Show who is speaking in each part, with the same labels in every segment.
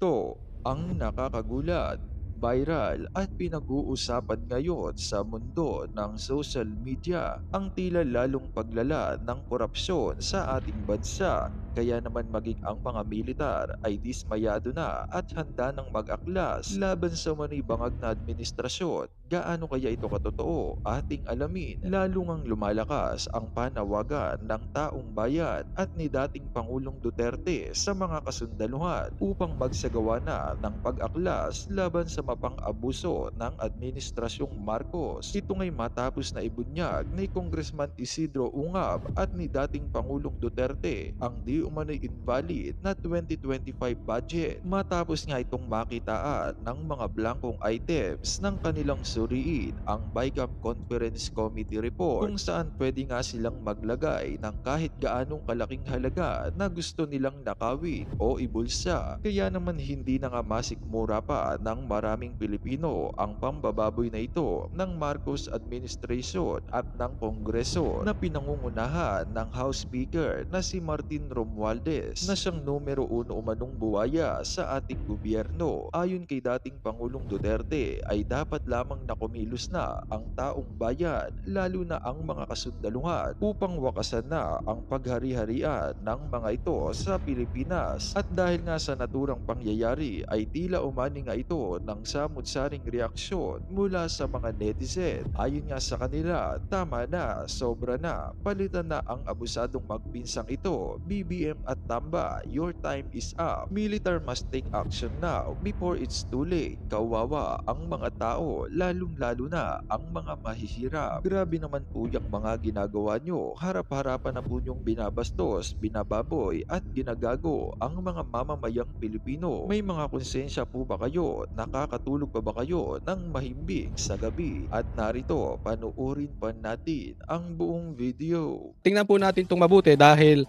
Speaker 1: Ito ang nakakagulat, viral at pinag-uusapan ngayon sa mundo ng social media, ang tila lalong paglala ng korupsyon sa ating bansa. Kaya naman maging ang mga militar ay dismayado na at handa ng mag-aklas laban sa manibangag na administrasyon. Gaano kaya ito katotoo? Ating alamin, lalo ngang lumalakas ang panawagan ng taong bayan at ni dating Pangulong Duterte sa mga kasundaluhan upang magsagawa na ng pag-aklas laban sa mapang-abuso ng Administrasyong Marcos. Ito ngay matapos na ibunyag ni Congressman Isidro Ungab at ni dating Pangulong Duterte ang di umano'y invalid na 2025 budget matapos nga itong makitaan ng mga blankong items ng kanilang suriin ang BICAM Conference Committee Report kung saan pwede nga silang maglagay ng kahit gaanong kalaking halaga na gusto nilang nakawin o ibulsa. Kaya naman hindi na nga masikmura pa ng maraming Pilipino ang pambababoy na ito ng Marcos administration at ng Kongreso na pinangungunahan ng House Speaker na si Martin Romualdez na siyang numero 1 umanong buwaya sa ating gobyerno. Ayon kay dating Pangulong Duterte ay dapat lamang na kumilos na ang taong bayan lalo na ang mga kasundaluhan upang wakasan na ang paghari-harian ng mga ito sa Pilipinas. At dahil nga sa naturang pangyayari ay tila umani nga ito ng samut-saring reaksyon mula sa mga netizen. Ayon nga sa kanila, tama na, sobra na, palitan na ang abusadong magpinsang ito. BBM at Tamba, your time is up. Militar must take action now before it's too late. Kawawa ang mga tao, lalong-lalo na ang mga mahihirap. Grabe naman po yung mga ginagawa nyo. Harap-harapan na po nyong binabastos, binababoy at ginagago ang mga mamamayang Pilipino. May mga konsensya po ba kayo? Nakakatulog pa ba kayo ng mahimbing sa gabi? At narito, panuorin pa natin ang buong video.
Speaker 2: Tingnan po natin itong mabuti dahil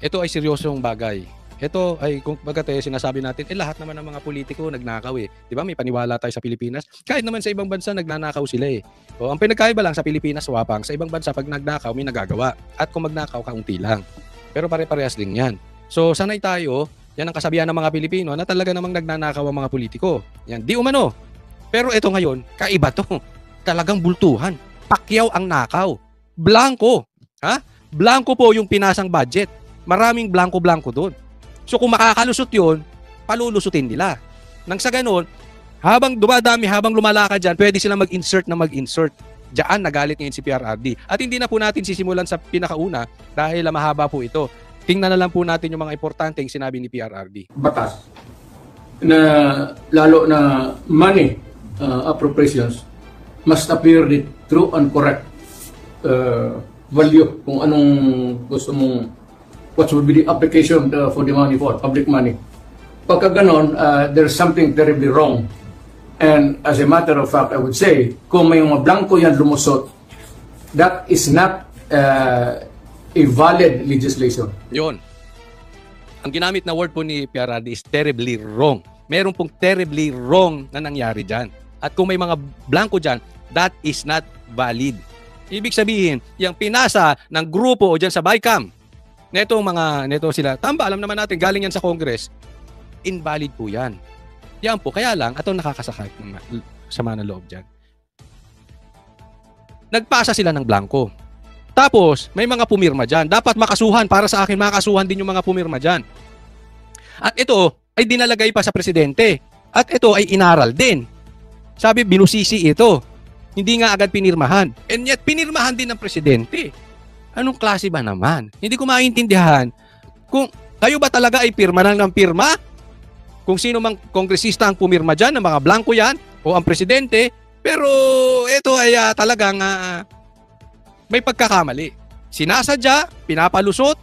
Speaker 2: ito ay seryosong bagay. Ito ay kung bagate sinasabi natin, lahat naman ng mga politiko nagnakaw eh. 'Di ba? May paniwala tayo sa Pilipinas. Kahit naman sa ibang bansa nagnanakaw sila eh. O ang pinagkaiba lang sa Pilipinas wapang, sa ibang bansa pag nagnakaw may nagagawa. At kung magnakaw kaunti lang. Pero pare-parehas din 'yan. So sanay tayo, yan ang kasabihan ng mga Pilipino na talaga namang nagnanakaw ang mga politiko. Yan, di umano. Pero ito ngayon, kaiba 'to. Talagang bultuhan. Pakyaw ang nakaw. Blanco. Ha? Blanco po yung pinasang budget. Maraming blanco-blanco doon. So kung makakalusot yun, palulusutin nila. Nang sa ganun, habang dumadami, habang lumalakad dyan, pwede silang mag-insert na mag-insert. Diyan nagalit ngayon si PRRD. At hindi na po natin sisimulan sa pinakauna dahil mahaba po ito. Tingnan na lang po natin yung mga importante yung sinabi ni PRRD.
Speaker 3: Batas na lalo na money appropriations must appear the true and correct value kung anong gusto mong what would be the application for the money for, public money. Pagka ganon, there's something terribly wrong. And as a matter of fact, I would say, kung may mga blanco yan lumusot, that is not a valid legislation.
Speaker 2: Yun. Ang ginamit na word po ni PRRD is terribly wrong. Meron pong terribly wrong na nangyari dyan. At kung may mga blanco dyan, that is not valid. Ibig sabihin, yung pinasa ng grupo o dyan sa BICAM, neto sila, Tamba, alam naman natin, galing yan sa Congress, invalid po yan. Yan po, kaya lang, atong nakakasakit ng sama ng loob dyan. Nagpasa sila ng blanco. Tapos, may mga pumirma dyan. Dapat makasuhan, para sa akin, makasuhan din yung mga pumirma dyan. At ito, ay dinalagay pa sa presidente. At ito ay inaral din. Sabi, binusisi ito. Hindi nga agad pinirmahan. And yet, pinirmahan din ng presidente. Anong klase ba naman? Hindi ko maintindihan kung kayo ba talaga ay pirma ng pirma? Kung sino mang kongresista ang pumirma dyan, ng mga blanco yan, o ang presidente, pero ito ay talagang may pagkakamali. Sinasadya, pinapalusot,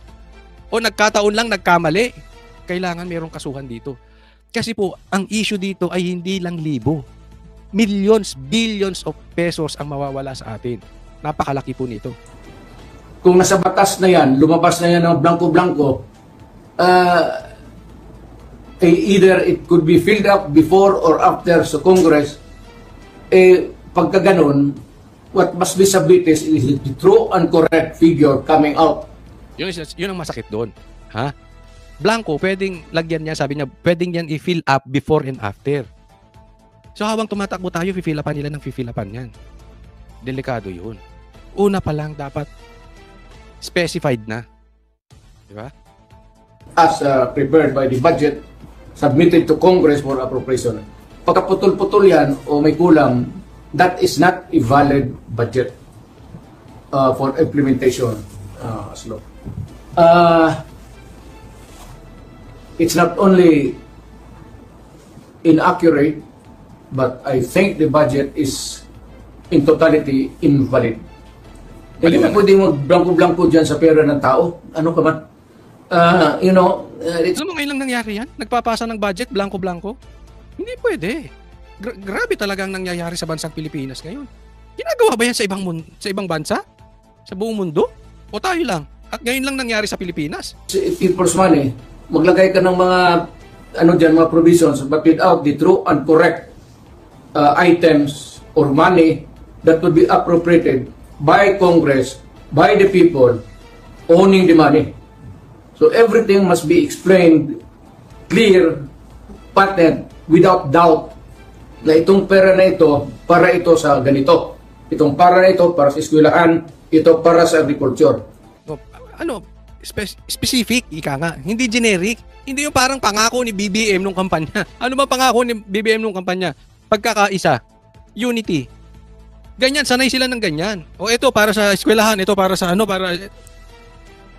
Speaker 2: o nagkataon lang nagkamali. Kailangan mayroong kasuhan dito. Kasi po, ang issue dito ay hindi lang libo. Millions, billions of pesos ang mawawala sa atin. Napakalaki po nito.
Speaker 3: Kung nasa batas na yan, lumabas na yan ng blanco-blanco, either it could be filled up before or after sa Congress, pagka ganun, what must be submitted is the true and correct figure coming out.
Speaker 2: Yun ang masakit doon. Ha? blanco, pwedeng lagyan niya, sabi niya, pwedeng yan i-fill up before and after. So habang tumatakbo tayo, fill upan nila ng fill upan yan. Delikado yun. Una pa lang dapat specified na. Di ba?
Speaker 3: As prepared by the budget submitted to Congress for appropriation. Pagkaputol-putol yan o may kulang, that is not a valid budget for implementation as law. It's not only inaccurate, but I think the budget is in totality invalid. Hindi na pwede mag-blanco-blanco dyan sa pera ng tao. Ano ka man? It's...
Speaker 2: Alam mo ngayon lang nangyari yan? Nagpapasa ng budget, blanco-blanco? Hindi pwede. Grabe talaga ang nangyayari sa bansang Pilipinas ngayon. Ginagawa ba yan sa ibang bansa? Sa buong mundo? O tayo lang? At ngayon lang nangyari sa Pilipinas?
Speaker 3: People's money, maglagay ka ng mga mga provisions, but without the true and correct items or money that would be appropriated by Congress, by the people owning the money. So everything must be explained, clear, patent, without doubt, na itong pera na ito, para ito sa ganito. Itong para na ito, para sa eskwelahan, ito para sa agriculture.
Speaker 2: Specific, ika nga. Hindi generic. Hindi yung parang pangako ni BBM nung kampanya. Ano ba pangako ni BBM nung kampanya? Pagkakaisa. Unity. Ganyan, sanay sila ng ganyan. O ito para sa eskwelahan, ito para sa para...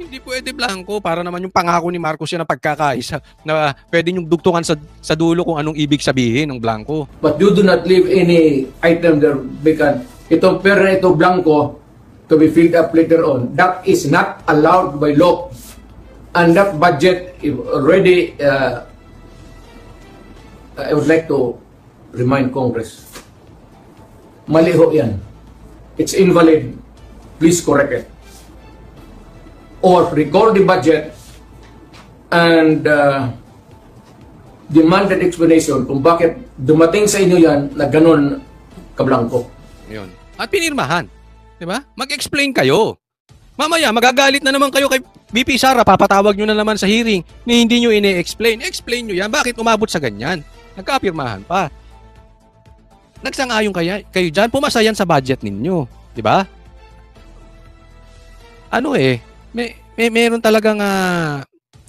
Speaker 2: Hindi pwede blanco. Para naman yung pangako ni Marcos yan na pagkakaisa na pwede yung dugtungan sa dulo kung anong ibig sabihin ng blanco.
Speaker 3: But you do not leave any item there vacant. Itong pera na ito blanco to be filled up later on. That is not allowed by law. And that budget is already, I would like to remind Congress, mali ho yan. It's invalid. Please correct it. Or recall the budget and demand an explanation kung bakit dumating sa inyo yan na ganun kablangko.
Speaker 2: Yun. At pinirmahan. Diba? Mag-explain kayo. Mamaya, magagalit na naman kayo kay VP Sara, papatawag nyo na naman sa hearing ni hindi nyo ine-explain. Explain nyo yan. Bakit umabot sa ganyan? Nagkapirmahan pa. Nagsangayon kayo dyan, pumasa yan sa budget ninyo. Diba? Meron talagang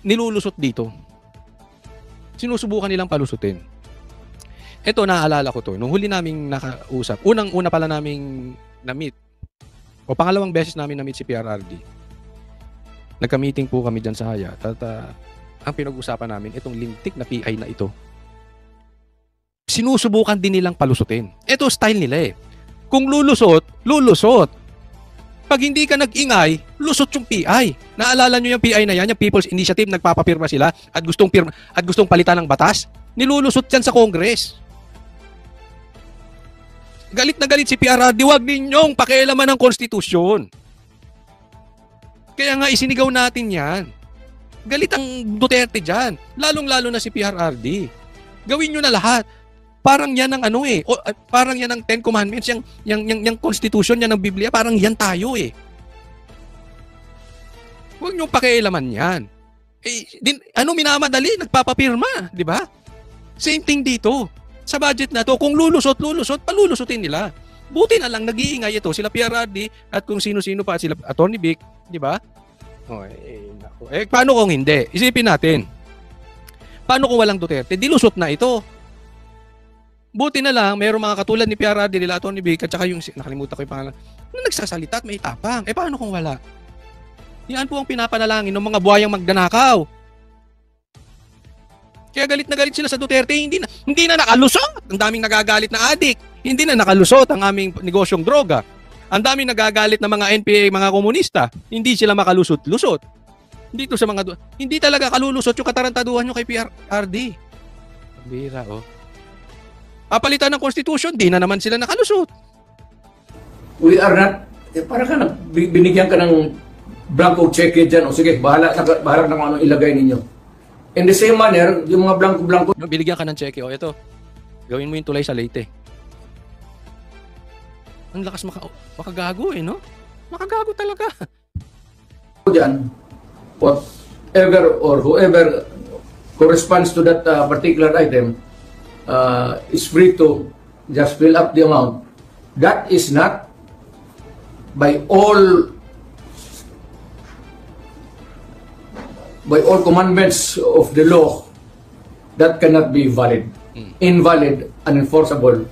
Speaker 2: nilulusot dito. Sinusubukan nilang palusutin. Ito, naaalala ko to. Nung huli naming nakausap, unang-una pala naming na-meet, o pangalawang beses namin na-meet si PRRD. Nagka-meeting po kami dyan sa Hayat. At ang pinag-usapan namin, itong lintik na PI na ito, sinusubukan din nilang palusutin. Ito style nila eh. Kung lulusot. Pag hindi ka nag-ingay, lusot yung PI. Naalala nyo yung PI na yan, yung People's Initiative, nagpapapirma sila at gustong palitan ng batas? Nilulusot yan sa Congress. Galit na galit si PRRD, wag ninyong pakialaman ng konstitusyon. Kaya nga isinigaw natin yan. Galit ang Duterte dyan. Lalong-lalo na si PRRD. Gawin nyo na lahat. Parang yan ang parang yan ang Ten Commandments, yung konstitusyon, yan ang Biblia, parang yan tayo eh. Huwag nyo pakialaman yan. Minamadali, nagpapapirma, di ba? Same thing dito. Sa budget na to, kung lulusot, palulusutin nila. Buti na lang, nag-iingay ito, sila PRRD, at kung sino-sino pa, sila Atty. Vic, di ba? Paano kung hindi? Isipin natin. Paano kung walang Duterte? Dilusot na ito. Buti na lang, mayroong mga katulad ni PRRD, nila Atty. Vic, at saka yung, nakalimutan ko yung pangalan, na nagsasalita at may tapang. Paano kung wala? Yan po ang pinapanalangin ng mga buhayang magdanakaw. Kaya galit na galit sila sa Duterte, hindi na nakalusot. Ang daming nagagalit na adik. Hindi na nakalusot ang aming negosyong droga. Ang daming nagagalit na mga NPA, mga komunista. Hindi sila makalusot-lusot. Dito sa mga hindi talaga kalulusot yung katarantaduhan nyo kay PRRD. Bira, oh. Papalitan ng konstitusyon, di na naman sila nakalusot.
Speaker 3: We are not, para ka binigyan ka ng blanco check dyan, o sige, bahala na kung anong ilagay ninyo. In the same manner, yung mga blanco-blanco...
Speaker 2: Binigyan ka ng cheque, ito, gawin mo yung tulay sa Leyte. Ang lakas makagago no? Makagago talaga.
Speaker 3: Dyan, whoever or whoever corresponds to that particular item is free to just fill up the amount. That is not by all commandments of the law. That cannot be valid, invalid, unenforceable.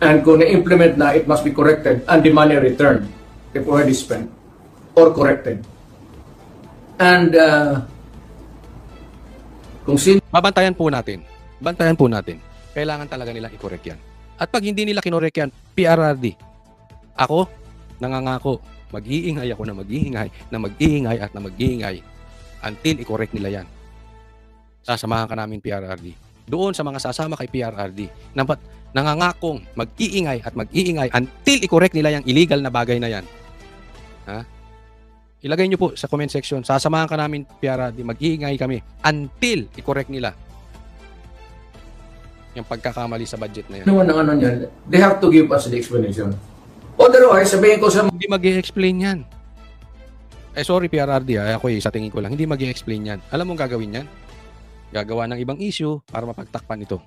Speaker 3: And kung na-implement na, it must be corrected and the money returned if already spent or corrected. And kung sino
Speaker 2: Babantayan po natin. Bantayan po natin. Kailangan talaga nila i-correct yan. At pag hindi nila kinorek yan, PRRD, ako, nangangako, mag-iingay ako na mag-iingay at na mag-iingay until i-correct nila yan. Sasamahan ka namin PRRD. Doon sa mga sasama kay PRRD, nangangakong mag-iingay at mag-iingay until i-correct nila yung illegal na bagay na yan. Ha? Ilagay nyo po sa comment section, sasamahan ka namin PRRD, mag-iingay kami until i-correct nila yung pagkakamali sa budget na yan.
Speaker 3: ano yan, they have to give us the explanation. Otherwise, sabihin ko sa
Speaker 2: Hindi mag-i-explain yan. Sorry PRRD, ako sa tingin ko lang, hindi mag-i-explain yan. Alam mo gagawin yan? Gagawa ng ibang issue para mapagtakpan ito.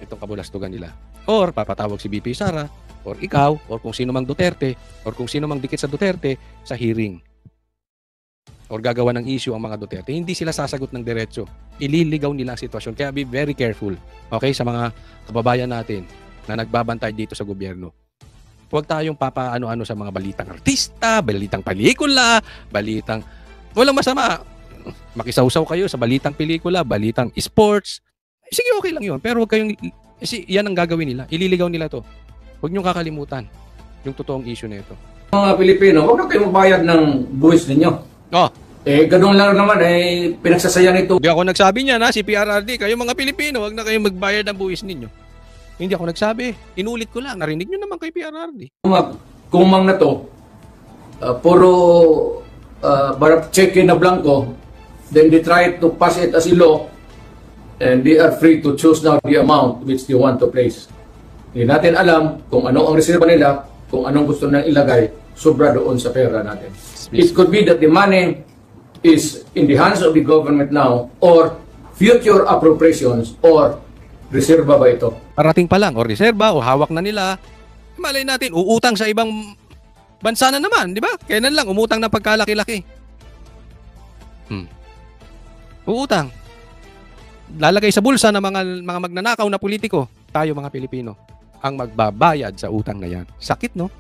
Speaker 2: Itong kabulastugan nila. Or papatawag si BP Sara, or ikaw, or kung sino mang Duterte, or kung sino mang dikit sa Duterte sa hearing. Or gagawa ng issue ang mga Duterte. Hindi sila sasagot ng diretso. Ililigaw nila ang sitwasyon. Kaya be very careful. Okay? Sa mga kababayan natin na nagbabantay dito sa gobyerno. Huwag tayong papaano-ano sa mga balitang artista, balitang pelikula, balitang... Walang masama. Makisawsaw kayo sa balitang pelikula, balitang sports. Sige, okay lang yun. Pero huwag kayong... yan ang gagawin nila. Ililigaw nila to. Huwag niyong kakalimutan yung totoong issue na ito.
Speaker 3: mga Pilipino, huwag na kayong magbayad ng buwis ninyo.
Speaker 2: Oh,
Speaker 3: Ganun lang naman, pinagsasayan ito.
Speaker 2: hindi ako nagsabi niya na si PRRD. Kayo mga Pilipino, huwag na kayong magbayad ng buwis ninyo. Hindi ako nagsabi. Inulit ko lang. Narinig niyo naman kay PRRD.
Speaker 3: Kumang na to, puro check na blanco, then they try to pass it as a law, and they are free to choose now the amount which they want to place. Hindi natin alam kung ano ang reserva nila, kung anong gusto na ilagay, sobra doon sa pera natin. It could be that the money is in the hands of the government now, or future appropriations, or reserva ba ito?
Speaker 2: Parating pa lang, o reserba, o hawak na nila. Malay natin, uutang sa ibang bansa na naman, di ba? Kailan lang, umutang ng pagkalaki-laki. Uutang. Lalagay sa bulsa ng mga magnanakaw na politiko. Tayo mga Pilipino ang magbabayad sa utang na yan. Sakit, no?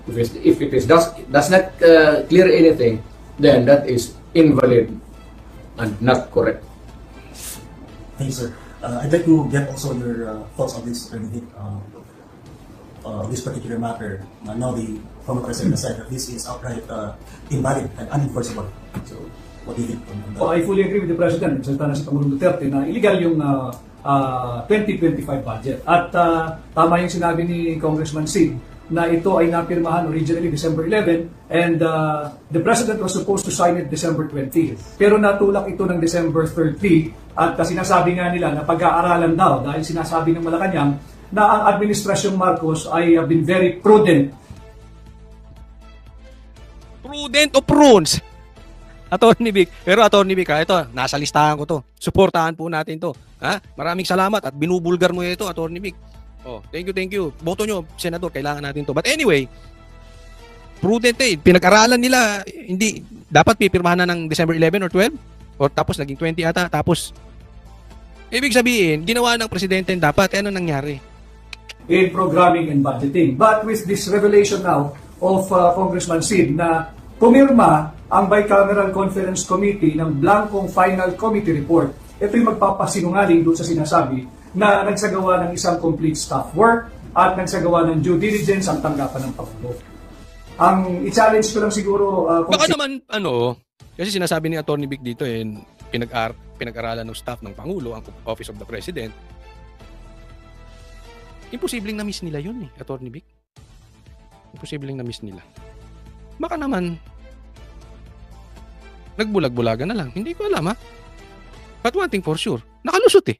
Speaker 3: If it is does not clear anything, then that is invalid and not correct.
Speaker 4: Thank you, sir. I'd like to get also your thoughts on this this particular matter. Now the former president has said that this is outright invalid and unenforceable. So, what do you think on that?
Speaker 5: I fully agree with the President. Nagsalita na si Pangulong Duterte na illegal yung 2025 budget. At tama yung sinabi ni Congressman Sid na ito ay napirmahan originally December 11 and the President was supposed to sign it December 20. Pero natulak ito ng December 30 at sinasabi nga nila na pag-aaralan daw dahil sinasabi ng Malacanang na ang Administrasyong Marcos ay been very prudent.
Speaker 2: Prudent o prunes? Attorney Vic. Pero Attorney Vic, ito, nasa listahan ko to. Suportahan po natin to. Ha? Maraming salamat at binubulgar mo ito, Attorney Vic. Oh, thank you. Boto nyo, Senador, kailangan natin to. But anyway, prudent pinag-aralan nila, hindi, dapat pipirmahan na ng December 11 or 12? O tapos naging 20 ata, tapos, ibig sabihin, ginawa ng Presidente dapat, ano nangyari?
Speaker 5: In programming and budgeting. But with this revelation now of Congressman Sid na pumirma ang Bicameral Conference Committee ng blankong final committee report, ito yung magpapasinungaling doon sa sinasabi na nagsagawa ng isang complete staff work at nagsagawa ng due diligence ang tanggapan ng Pangulo. Ang i-challenge ko lang siguro...
Speaker 2: Baka naman, kasi sinasabi ni Attorney Vic dito, pinag-aralan ng staff ng Pangulo, ang Office of the President. Imposibleng na-miss nila yun Attorney Vic. Imposibleng na-miss nila. Baka naman, nagbulag-bulagan na lang. Hindi ko alam, ha? But one thing for sure, nakalusot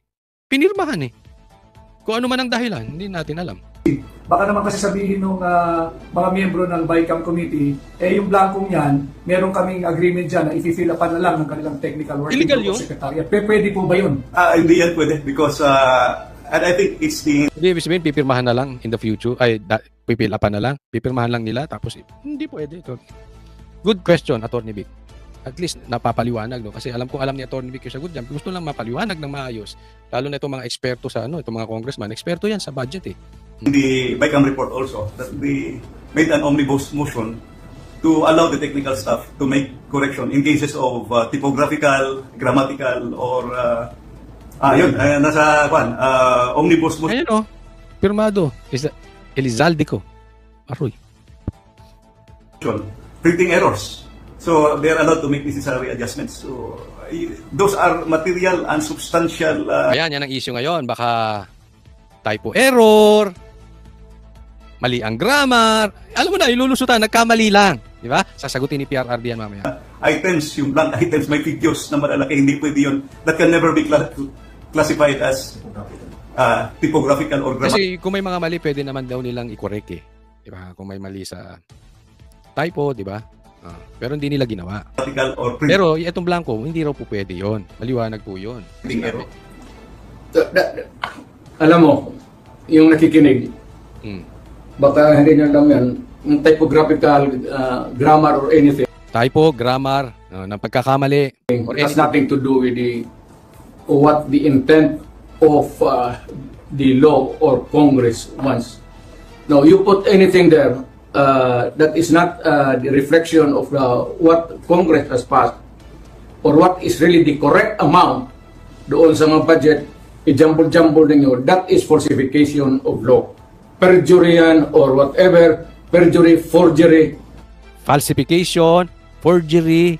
Speaker 2: Pinirmahan Kung ano man ang dahilan, hindi natin alam.
Speaker 5: Baka naman kasi sabihin ng mga miyembro ng BICAM committee, yung blankong yan, meron kaming agreement dyan na i-fill upan na lang ng kanilang technical working
Speaker 2: Illegal
Speaker 5: group
Speaker 2: yun?
Speaker 5: of secretariat. Pwede po ba yun?
Speaker 6: Hindi yan pwede because and I think it's the
Speaker 2: Hindi, ibig sabihin, pipirmahan na lang in the future. Pipil upan na lang. Pipirmahan lang nila. Tapos, hindi pwede. Good question, Attorney Vic. At least, napapaliwanag, no? Kasi alam ni Attorney Vic yung sagot dyan. Gusto lang mapaliwanag ng maayos. Lalo na itong mga eksperto sa itong mga congressman. Eksperto yan sa budget, eh.
Speaker 6: in the BICAM report also that they made an omnibus motion to allow the technical staff to make correction in cases of typographical, grammatical, or nasa omnibus motion.
Speaker 2: Ayun, pirmado. Elizalde ko. Aroy.
Speaker 6: Printing errors. So they are allowed to make necessary adjustments. So those are material and substantial.
Speaker 2: Ayan, yan ang issue ngayon. Baka typo error, mali ang grammar. Alam mo na, ilulusutan, nagkamali lang. Di ba? Sasagutin ni PRRD yan mamaya.
Speaker 6: Items, yung blank items, may figures na malalaki, hindi pwede yun. That can never be classified as typographical or grammatical.
Speaker 2: Kasi kung may mga mali, pwede naman daw nilang i-correct eh. Di ba? Kung may mali sa typo, di ba? Pero hindi nila ginawa.
Speaker 6: Or printing
Speaker 2: Pero itong blanco, hindi raw po pwede yun. Maliwanag po yun.
Speaker 6: error.
Speaker 3: Alam mo, yung nakikinig, baka hindi nyo alam yan, yung typographical, grammar or anything,
Speaker 2: Typo, grammar, ng pagkakamali.
Speaker 3: it has nothing to do with what the intent of the law or Congress wants. No, you put anything there that is not the reflection of what Congress has passed or what is really the correct amount doon sa mga budget, i-jumble-jumble ninyo, that is falsification of law. Perjury yan or whatever, perjury, forgery.
Speaker 2: Falsification, forgery.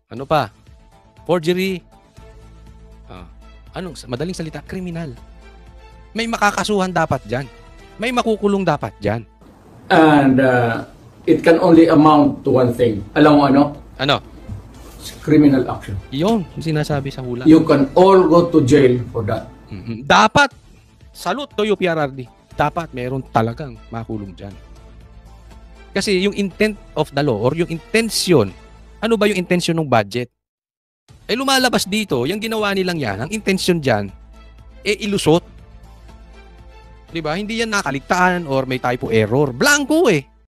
Speaker 2: Ano pa? Forgery. Madaling salita, kriminal. May makakasuhan dapat dyan. May makukulong dapat dyan.
Speaker 3: And it can only amount to one thing. Alam mo ano?
Speaker 2: Ano?
Speaker 3: Criminal action.
Speaker 2: Yun, yung sinasabi sa hula.
Speaker 3: You can all go to jail for that.
Speaker 2: Dapat, salute to you PRRD. Dapat meron talagang makulong dyan. Kasi yung intent of the law or yung intention, ano ba yung intention ng budget? Lumalabas dito, yung ginawa nilang yan, ang intention dyan, ilusot. Diba? Hindi yan nakaligtaan or may typo error. Blanco eh.